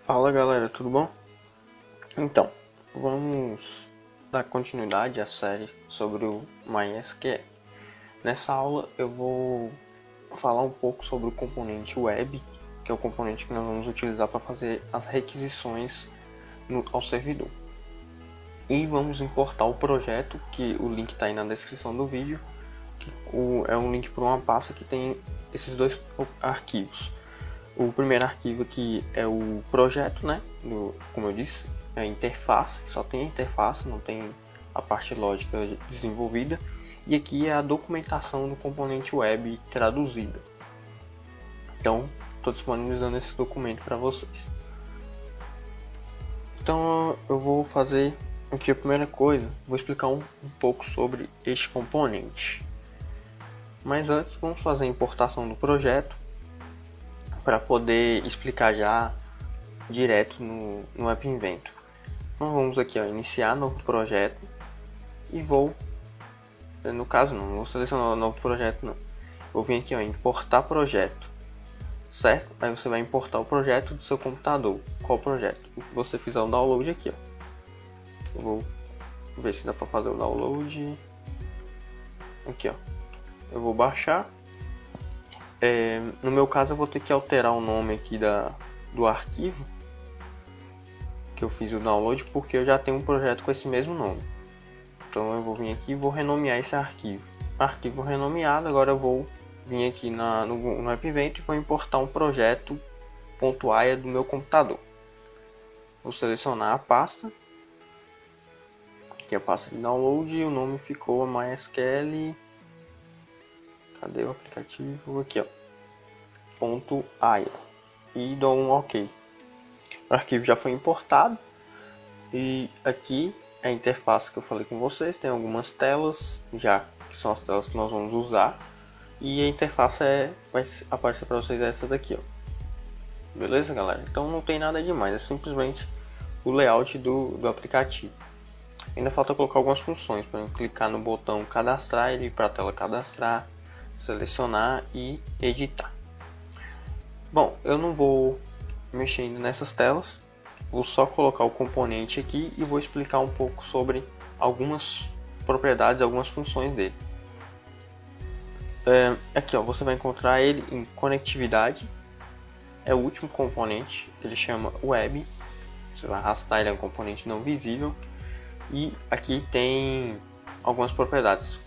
Fala galera, tudo bom? Então, vamos dar continuidade à série sobre o MySQL. Nessa aula eu vou falar um pouco sobre o componente web, que é o componente que nós vamos utilizar para fazer as requisições ao servidor. E vamos importar o projeto, que o link está aí na descrição do vídeo, que é um link para uma pasta que tem esses dois arquivos. O primeiro arquivo aqui é o projeto, né? Como eu disse, é a interface, só tem a interface, não tem a parte lógica desenvolvida. E aqui é a documentação do componente web traduzida. Então, estou disponibilizando esse documento para vocês. Então, eu vou fazer aqui a primeira coisa, vou explicar um pouco sobre este componente. Mas antes, vamos fazer a importação do projeto, para poder explicar já direto no App Inventor. Então vamos aqui, iniciar novo projeto e no caso não vou selecionar novo projeto não. Vou vir aqui, importar projeto, certo? Aí você vai importar o projeto do seu computador. Qual projeto? O que você fizer o download aqui, Eu vou ver se dá para fazer o download. Aqui, Eu vou baixar. No meu caso eu vou ter que alterar o nome aqui do arquivo que eu fiz o download, porque eu já tenho um projeto com esse mesmo nome. Então eu vou vir aqui e vou renomear esse arquivo. Arquivo renomeado. Agora eu vou vir aqui no App Inventor e vou importar um projeto .aia do meu computador. Vou selecionar a pasta, aqui é a pasta de download, e o nome ficou MySQL. Cadê o aplicativo? Aqui, .aia, e dou um OK. O arquivo já foi importado e aqui é a interface que eu falei com vocês. Tem algumas telas já, que são as telas que nós vamos usar, e a interface vai aparecer para vocês essa daqui, Beleza, galera? Então não tem nada demais, é simplesmente o layout do aplicativo. Ainda falta colocar algumas funções, para clicar no botão cadastrar, ele ir para a tela cadastrar, selecionar e editar. Bom, eu não vou mexendo nessas telas, vou só colocar o componente aqui e vou explicar um pouco sobre algumas propriedades, algumas funções dele. Aqui você vai encontrar ele em conectividade, é o último componente, ele chama web, você vai arrastar, ele é um componente não visível, e aqui tem algumas propriedades,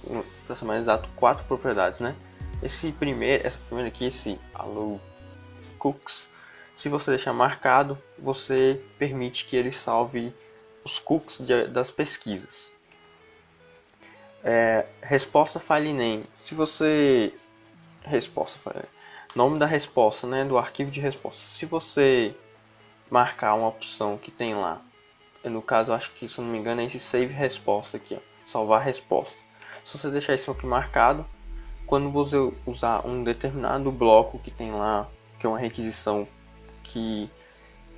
para ser mais exato, 4 propriedades, né? Essa primeira aqui, esse allow cookies, se você deixar marcado, você permite que ele salve os cookies das pesquisas. Resposta file name, se você nome da resposta, né, do arquivo de resposta. Se você marcar uma opção que tem lá, no caso acho que, se eu não me engano, é esse save resposta aqui, salvar resposta. Se você deixar isso aqui marcado, quando você usar um determinado bloco que tem lá, que é uma requisição que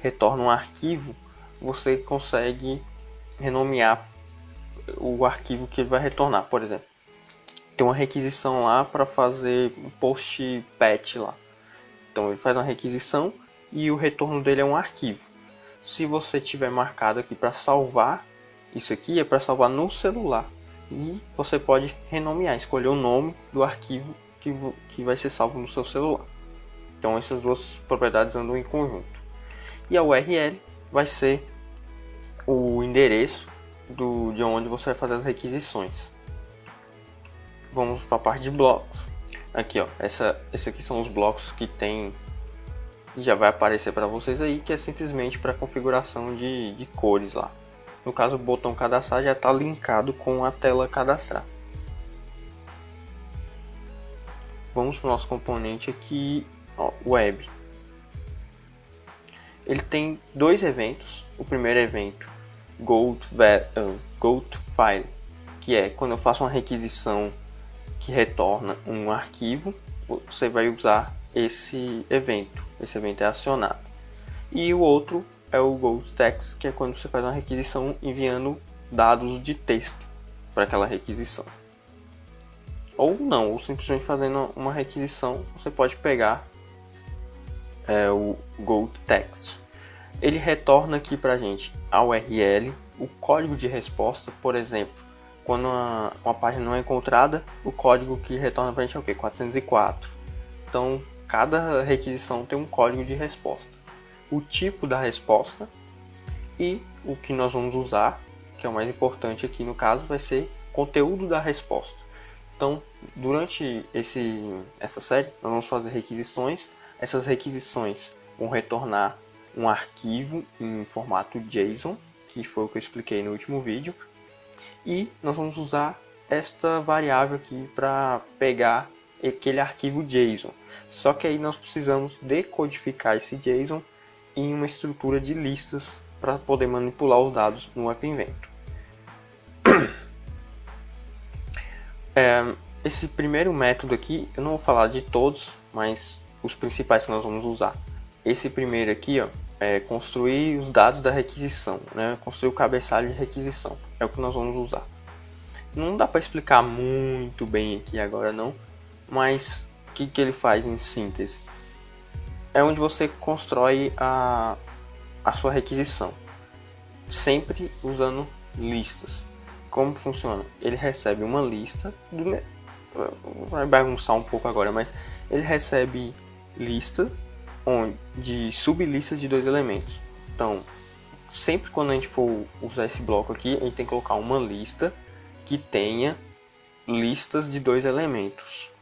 retorna um arquivo, você consegue renomear o arquivo que ele vai retornar. Por exemplo, tem uma requisição lá para fazer um post patch lá. Então ele faz uma requisição e o retorno dele é um arquivo. Se você tiver marcado aqui para salvar, isso aqui é para salvar no celular. E você pode renomear, escolher o nome do arquivo que vai ser salvo no seu celular. Então essas duas propriedades andam em conjunto. E a URL vai ser o endereço de onde você vai fazer as requisições. Vamos para a parte de blocos. Aqui, esses aqui são os blocos que tem, já vai aparecer para vocês aí, que é simplesmente para configuração de cores lá. No caso, o botão cadastrar já está linkado com a tela cadastrar. Vamos para o nosso componente aqui, web. Ele tem dois eventos. O primeiro evento, go to file, que é quando eu faço uma requisição que retorna um arquivo, você vai usar esse evento. Esse evento é acionado. E o outro é o go to text, que é quando você faz uma requisição enviando dados de texto para aquela requisição. Ou não, ou simplesmente fazendo uma requisição, você pode pegar o go to text. ele retorna aqui para a gente a URL, o código de resposta, por exemplo, quando uma página não é encontrada, o código que retorna para a gente é o quê? 404. Então, cada requisição tem um código de resposta. O tipo da resposta e o que nós vamos usar, que é o mais importante aqui no caso, vai ser conteúdo da resposta. Então, durante essa série, nós vamos fazer requisições. Essas requisições vão retornar um arquivo em formato JSON, que foi o que eu expliquei no último vídeo. E nós vamos usar esta variável aqui para pegar aquele arquivo JSON. Só que aí nós precisamos decodificar esse JSON em uma estrutura de listas para poder manipular os dados no App Inventor. Esse primeiro método aqui, eu não vou falar de todos, mas os principais que nós vamos usar. Esse primeiro aqui, ó, é construir os dados da requisição, né? Construir o cabeçalho de requisição, é o que nós vamos usar. Não dá para explicar muito bem aqui agora não, mas o que ele faz em síntese? É onde você constrói a sua requisição, sempre usando listas. Como funciona? Ele recebe uma lista, vai bagunçar um pouco agora, mas ele recebe lista de sublistas de 2 elementos. Então, sempre quando a gente for usar esse bloco aqui, a gente tem que colocar uma lista que tenha listas de 2 elementos.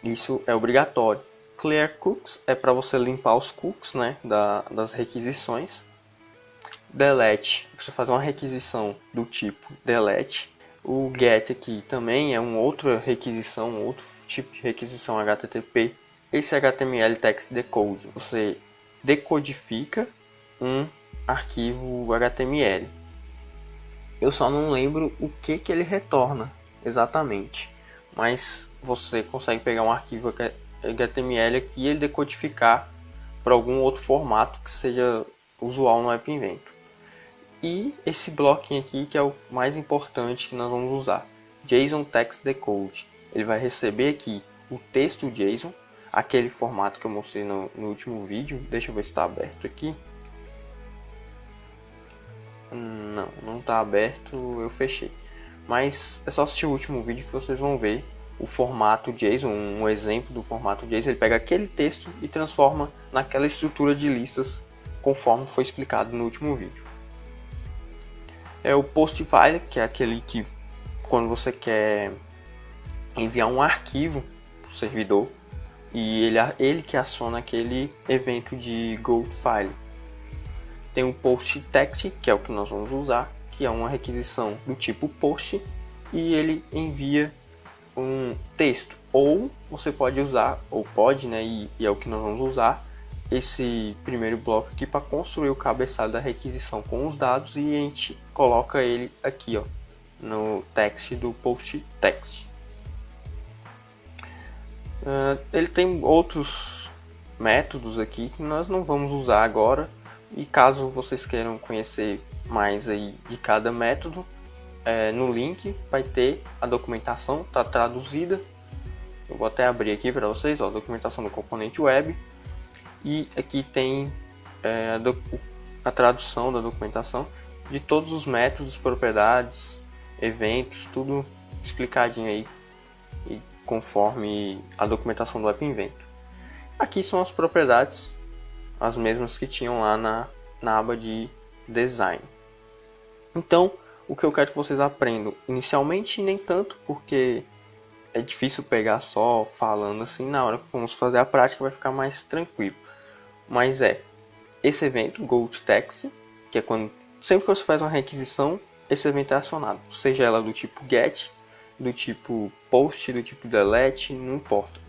Isso é obrigatório. Clear cookies é para você limpar os cookies, né, das requisições. Delete, você faz uma requisição do tipo delete. O get aqui também é uma outra requisição, outro tipo de requisição HTTP. Esse HTML text decode, você decodifica um arquivo HTML. Eu só não lembro o que ele retorna exatamente, mas você consegue pegar um arquivo HTML aqui e ele decodificar para algum outro formato que seja usual no App Inventor. E esse bloquinho aqui que é o mais importante que nós vamos usar, JSON Text Decode. Ele vai receber aqui o texto JSON, aquele formato que eu mostrei no último vídeo. Deixa eu ver se está aberto aqui. Não está aberto, eu fechei. Mas é só assistir o último vídeo que vocês vão ver o formato JSON, um exemplo do formato JSON. Ele pega aquele texto e transforma naquela estrutura de listas conforme foi explicado no último vídeo. É o post file, que é aquele que quando você quer enviar um arquivo para o servidor e ele que aciona aquele evento de go file. Tem o post text, que é o que nós vamos usar, que é uma requisição do tipo post e ele envia um texto. Ou você pode usar, ou pode, né, e é o que nós vamos usar, esse primeiro bloco aqui para construir o cabeçalho da requisição com os dados e a gente coloca ele aqui, ó, no text do post text. Ele tem outros métodos aqui que nós não vamos usar agora, e caso vocês queiram conhecer mais aí de cada método, no link vai ter a documentação, está traduzida. Eu vou até abrir aqui para vocês, ó, a documentação do componente web. E aqui tem a tradução da documentação de todos os métodos, propriedades, eventos, tudo explicadinho aí e conforme a documentação do App Inventor. Aqui são as propriedades, as mesmas que tinham lá na aba de Design. Então, o que eu quero que vocês aprendam inicialmente, nem tanto, porque é difícil pegar só falando assim. Na hora que vamos fazer a prática vai ficar mais tranquilo. Mas esse evento, GoToText, que é quando sempre que você faz uma requisição, esse evento é acionado. Seja ela do tipo GET, do tipo POST, do tipo DELETE, não importa.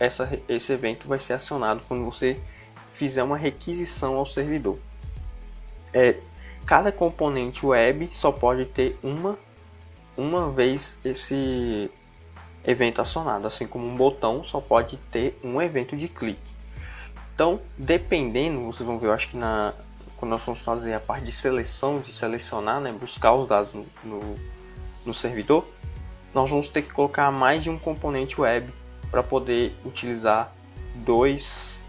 Esse evento vai ser acionado quando você fizer uma requisição ao servidor. Cada componente web só pode ter uma vez esse evento acionado, assim como um botão só pode ter um evento de clique. Então, dependendo, vocês vão ver, eu acho que quando nós vamos fazer a parte de seleção, de selecionar, né, buscar os dados no servidor, nós vamos ter que colocar mais de um componente web para poder utilizar dois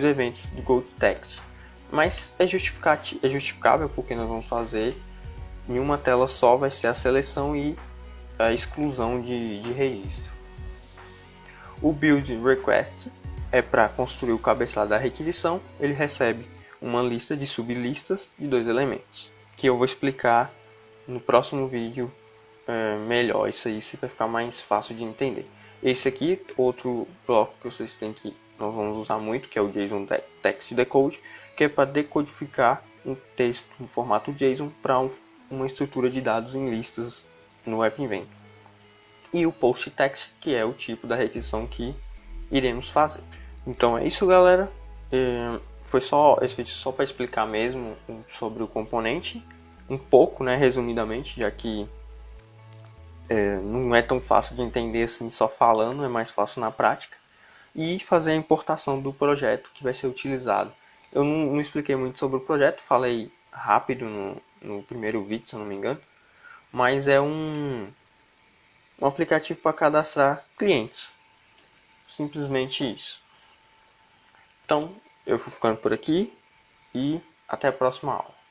eventos do GoToText. Mas é justificável porque nós vamos fazer em uma tela só, vai ser a seleção e a exclusão de registro. O build request é para construir o cabeçalho da requisição. Ele recebe uma lista de sublistas de 2 elementos, que eu vou explicar no próximo vídeo melhor. Isso aí vai ficar mais fácil de entender. Esse aqui, outro bloco que vocês têm que nós vamos usar muito, que é o JSON Text Decode, que é para decodificar um texto no formato JSON para uma estrutura de dados em listas no App Inventor. E o Post Text, que é o tipo da requisição que iremos fazer. Então é isso, galera. Foi só esse vídeo só para explicar mesmo sobre o componente, um pouco, né, resumidamente, já que não é tão fácil de entender assim só falando, é mais fácil na prática. E fazer a importação do projeto que vai ser utilizado. Eu não expliquei muito sobre o projeto, falei rápido no primeiro vídeo, se eu não me engano, mas é um aplicativo para cadastrar clientes. Simplesmente isso. Então, eu vou ficando por aqui e até a próxima aula.